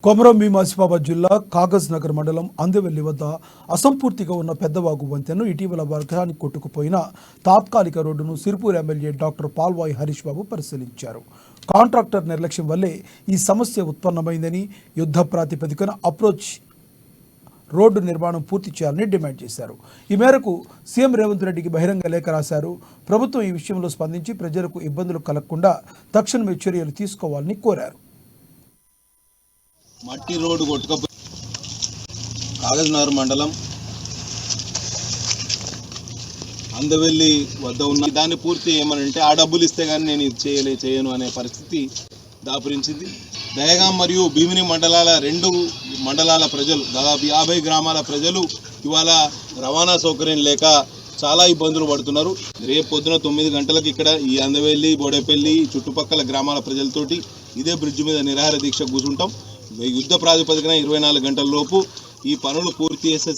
కొమరం భీం ఆసిఫాబాద్ జిల్లా కాగజ్ నగర్ మండలం అందవెల్లి వద్ద అసంపూర్తిగా ఉన్న పెద్దవాగు వంతెనను ఇటీవల వర్షానికి కొట్టుకుపోయిన తాత్కాలిక రోడ్డును సిర్పూర్ ఎమ్మెల్యే డాక్టర్ పాల్వాయి హరీష్ బాబు పరిశీలించారు. కాంట్రాక్టర్ నిర్లక్ష్యం వల్లే ఈ సమస్య ఉత్పన్నమైందని, యుద్ధ ప్రాతిపదికన అప్రోచ్ రోడ్డు నిర్మాణం పూర్తి చేయాలని డిమాండ్ చేశారు. ఈ మేరకు సీఎం రేవంత్ రెడ్డికి బహిరంగ లేఖ రాశారు. ప్రభుత్వం ఈ విషయంలో స్పందించి ప్రజలకు ఇబ్బందులు కలగకుండా తక్షణమే చర్యలు తీసుకోవాలని కోరారు. మట్టి రోడ్డు కొట్టుకపోయి కాగజ్ నగర్ మండలం అందవెల్లి వద్ద ఉన్న దాన్ని పూర్తి చేయమనంటే ఆ డబ్బులు ఇస్తే కానీ నేను ఇది చేయను అనే పరిస్థితి దాపురించింది. దహగాం మరియు భీమిని మండలాల 2 మండలాల ప్రజలు, దాదాపు 50 గ్రామాల ప్రజలు ఇవాళ రవాణా సౌకర్యం లేక చాలా ఇబ్బందులు పడుతున్నారు. రేపు పొద్దున 9 గంటలకు ఇక్కడ ఈ అందవెల్లి, బోడేపల్లి చుట్టుపక్కల గ్రామాల ప్రజలతోటి ఇదే బ్రిడ్జ్ మీద నిరాహార దీక్ష కూర్చుంటాం. యుద్ధ ప్రాతిపదికన 24 గంటల లోపు ఈ పనులు పూర్తి చేసే